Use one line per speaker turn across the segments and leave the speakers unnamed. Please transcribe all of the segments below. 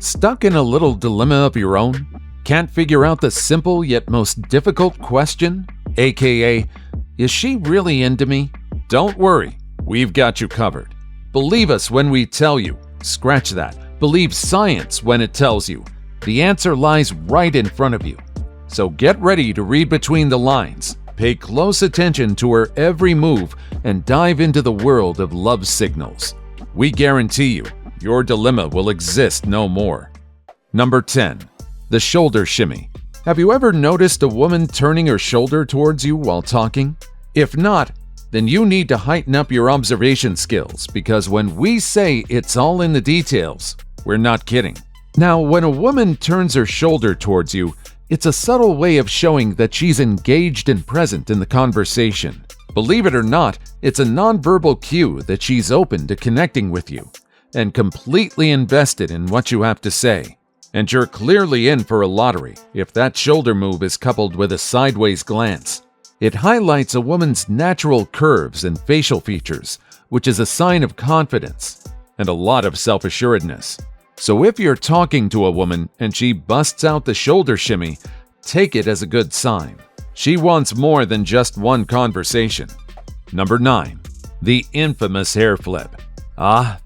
Stuck in a little dilemma of your own? Can't figure out the simple yet most difficult question? AKA, is she really into me? Don't worry, we've got you covered. Believe us when we tell you. Scratch that. Believe science when it tells you. The answer lies right in front of you. So get ready to read between the lines, pay close attention to her every move, and dive into the world of love signals. We guarantee you, your dilemma will exist no more. Number 10. The shoulder shimmy. Have you ever noticed a woman turning her shoulder towards you while talking? If not, then you need to heighten up your observation skills, because when we say it's all in the details, we're not kidding. Now, when a woman turns her shoulder towards you, it's a subtle way of showing that she's engaged and present in the conversation. Believe it or not, it's a nonverbal cue that she's open to connecting with you and completely invested in what you have to say. And you're clearly in for a lottery if that shoulder move is coupled with a sideways glance. It highlights a woman's natural curves and facial features, which is a sign of confidence and a lot of self-assuredness. So if you're talking to a woman and she busts out the shoulder shimmy, take it as a good sign. She wants more than just one conversation. Number 9. The infamous hair flip.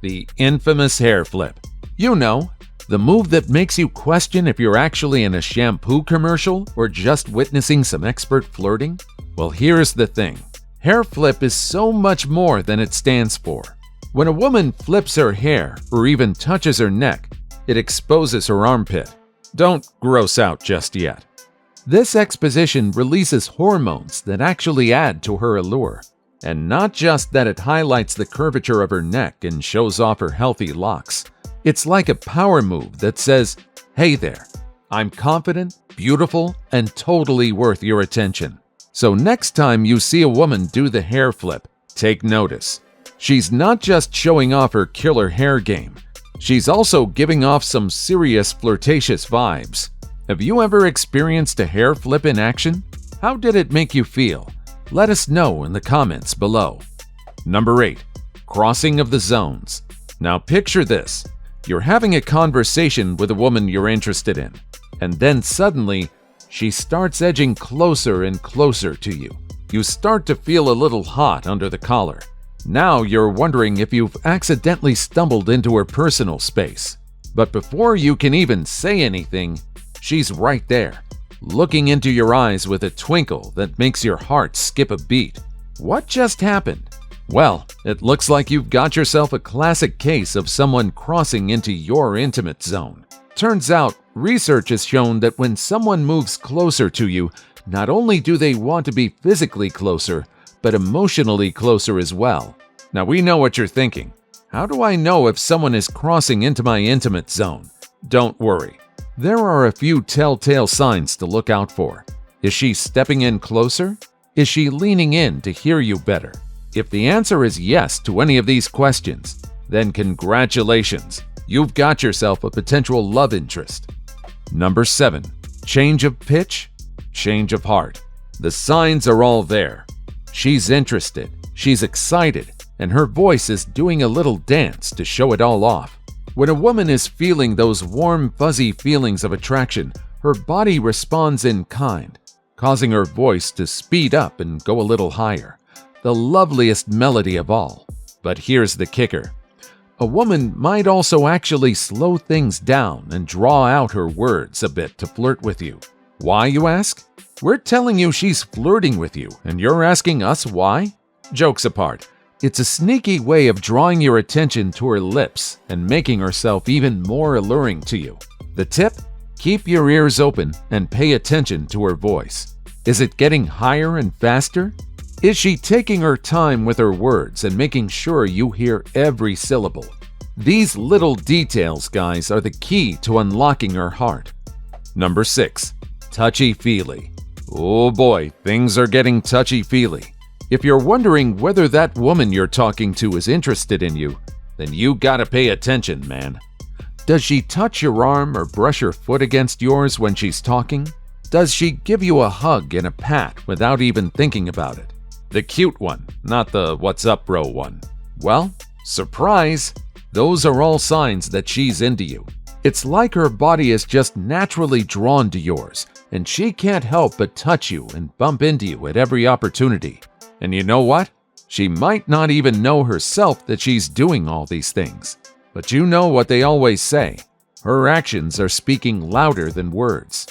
The infamous hair flip. You know, the move that makes you question if you're actually in a shampoo commercial or just witnessing some expert flirting? Well, here's the thing. Hair flip is so much more than it stands for. When a woman flips her hair or even touches her neck, it exposes her armpit. Don't gross out just yet. This exposition releases hormones that actually add to her allure. And not just that it highlights the curvature of her neck and shows off her healthy locks. It's like a power move that says, hey there, I'm confident, beautiful, and totally worth your attention. So next time you see a woman do the hair flip, take notice. She's not just showing off her killer hair game. She's also giving off some serious flirtatious vibes. Have you ever experienced a hair flip in action? How did it make you feel? Let us know in the comments below. Number 8. Crossing of the zones. Now picture this. You're having a conversation with a woman you're interested in, and then suddenly, she starts edging closer and closer to you. You start to feel a little hot under the collar. Now you're wondering if you've accidentally stumbled into her personal space. But before you can even say anything, she's right there, looking into your eyes with a twinkle that makes your heart skip a beat. What just happened? Well, it looks like you've got yourself a classic case of someone crossing into your intimate zone. Turns out, research has shown that when someone moves closer to you, not only do they want to be physically closer, but emotionally closer as well. Now we know what you're thinking. How do I know if someone is crossing into my intimate zone? Don't worry. There are a few telltale signs to look out for. Is she stepping in closer? Is she leaning in to hear you better? If the answer is yes to any of these questions, then congratulations, you've got yourself a potential love interest. Number 7. Change of pitch, change of heart. The signs are all there. She's interested, she's excited, and her voice is doing a little dance to show it all off. When a woman is feeling those warm, fuzzy feelings of attraction, her body responds in kind, causing her voice to speed up and go a little higher. The loveliest melody of all. But here's the kicker. A woman might also actually slow things down and draw out her words a bit to flirt with you. Why, you ask? We're telling you she's flirting with you, and you're asking us why? Jokes apart, it's a sneaky way of drawing your attention to her lips and making herself even more alluring to you. The tip? Keep your ears open and pay attention to her voice. Is it getting higher and faster? Is she taking her time with her words and making sure you hear every syllable? These little details, guys, are the key to unlocking her heart. Number 6. Touchy-feely. Oh boy, things are getting touchy-feely. If you're wondering whether that woman you're talking to is interested in you, then you gotta pay attention, man. Does she touch your arm or brush her foot against yours when she's talking? Does she give you a hug and a pat without even thinking about it? The cute one, not the what's up bro one. Well, surprise! Those are all signs that she's into you. It's like her body is just naturally drawn to yours, and she can't help but touch you and bump into you at every opportunity. And you know what? She might not even know herself that she's doing all these things. But you know what they always say. Her actions are speaking louder than words.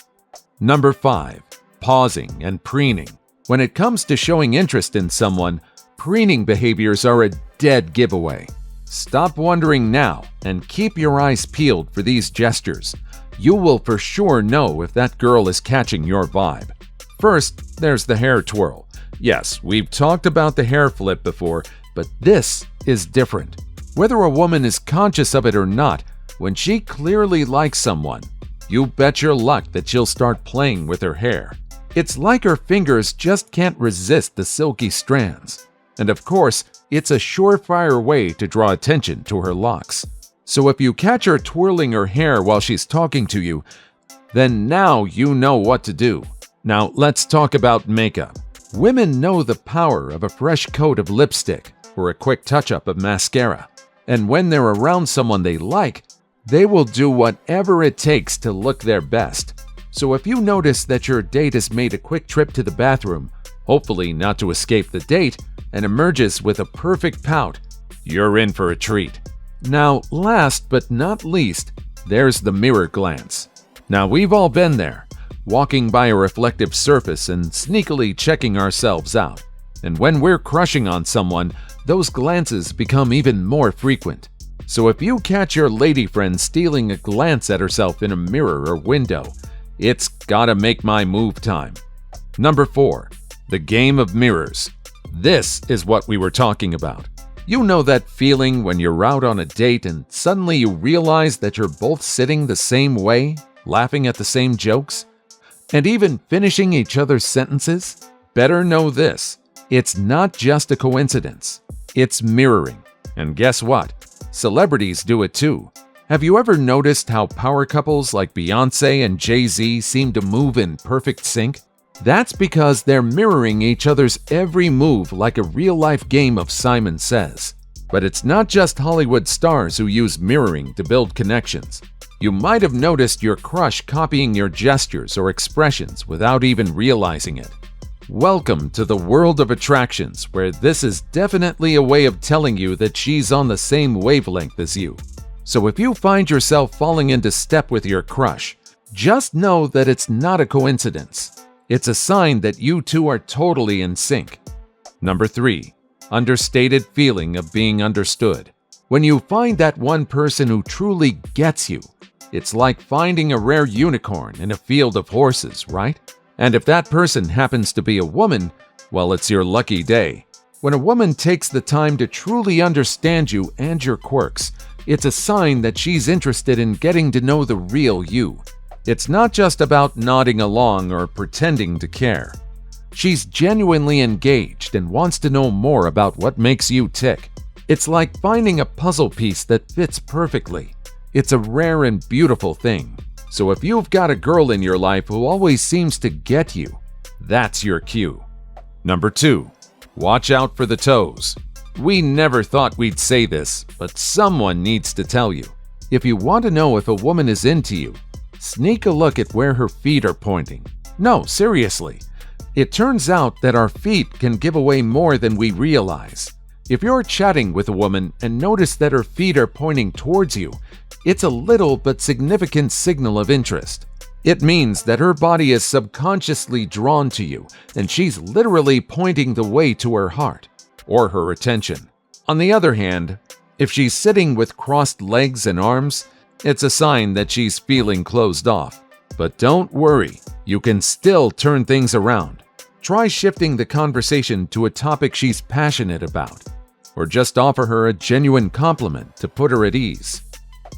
Number 5. Pausing and preening. When it comes to showing interest in someone, preening behaviors are a dead giveaway. Stop wondering now and keep your eyes peeled for these gestures. You will for sure know if that girl is catching your vibe. First, there's the hair twirl. Yes, we've talked about the hair flip before, but this is different. Whether a woman is conscious of it or not, when she clearly likes someone, you bet your luck that she'll start playing with her hair. It's like her fingers just can't resist the silky strands. And of course, it's a surefire way to draw attention to her locks. So if you catch her twirling her hair while she's talking to you, then now you know what to do. Now let's talk about makeup. Women know the power of a fresh coat of lipstick or a quick touch-up of mascara. And when they're around someone they like, they will do whatever it takes to look their best. So if you notice that your date has made a quick trip to the bathroom, hopefully not to escape the date, and emerges with a perfect pout, you're in for a treat. Now, last but not least, there's the mirror glance. Now, we've all been there, walking by a reflective surface and sneakily checking ourselves out. And when we're crushing on someone, those glances become even more frequent. So if you catch your lady friend stealing a glance at herself in a mirror or window, it's gotta make my move time. Number 4. The game of mirrors. This is what we were talking about. You know that feeling when you're out on a date and suddenly you realize that you're both sitting the same way, laughing at the same jokes, and even finishing each other's sentences? Better know this. It's not just a coincidence. It's mirroring. And guess what? Celebrities do it too. Have you ever noticed how power couples like Beyoncé and Jay-Z seem to move in perfect sync? That's because they're mirroring each other's every move like a real-life game of Simon Says. But it's not just Hollywood stars who use mirroring to build connections. You might have noticed your crush copying your gestures or expressions without even realizing it. Welcome to the world of attractions, where this is definitely a way of telling you that she's on the same wavelength as you. So if you find yourself falling into step with your crush, just know that it's not a coincidence. It's a sign that you two are totally in sync. Number 3. Understated feeling of being understood. When you find that one person who truly gets you, it's like finding a rare unicorn in a field of horses, right? And if that person happens to be a woman, well, it's your lucky day. When a woman takes the time to truly understand you and your quirks, it's a sign that she's interested in getting to know the real you. It's not just about nodding along or pretending to care. She's genuinely engaged and wants to know more about what makes you tick. It's like finding a puzzle piece that fits perfectly. It's a rare and beautiful thing. So if you've got a girl in your life who always seems to get you, that's your cue. Number 2. Watch out for the toes. We never thought we'd say this, but someone needs to tell you. If you want to know if a woman is into you, sneak a look at where her feet are pointing. No, seriously. It turns out that our feet can give away more than we realize. If you're chatting with a woman and notice that her feet are pointing towards you, it's a little but significant signal of interest. It means that her body is subconsciously drawn to you, and she's literally pointing the way to her heart or her attention. On the other hand, if she's sitting with crossed legs and arms, it's a sign that she's feeling closed off. But don't worry, you can still turn things around. Try shifting the conversation to a topic she's passionate about, or just offer her a genuine compliment to put her at ease.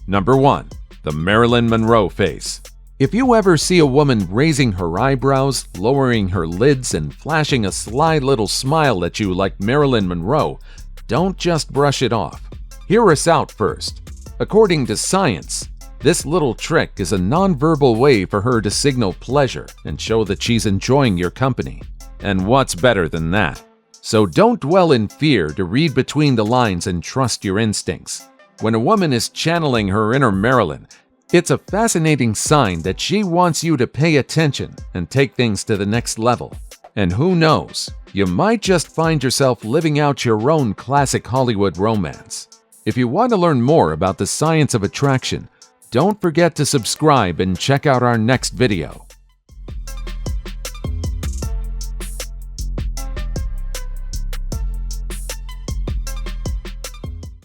Number 1. The Marilyn Monroe face. If you ever see a woman raising her eyebrows, lowering her lids, and flashing a sly little smile at you like Marilyn Monroe, don't just brush it off. Hear us out first. According to science, this little trick is a nonverbal way for her to signal pleasure and show that she's enjoying your company. And what's better than that? So don't dwell in fear to read between the lines and trust your instincts. When a woman is channeling her inner Marilyn, It's a fascinating sign that she wants you to pay attention and take things to the next level. And who knows, you might just find yourself living out your own classic Hollywood romance. If you want to learn more about the science of attraction, don't forget to subscribe and check out our next video.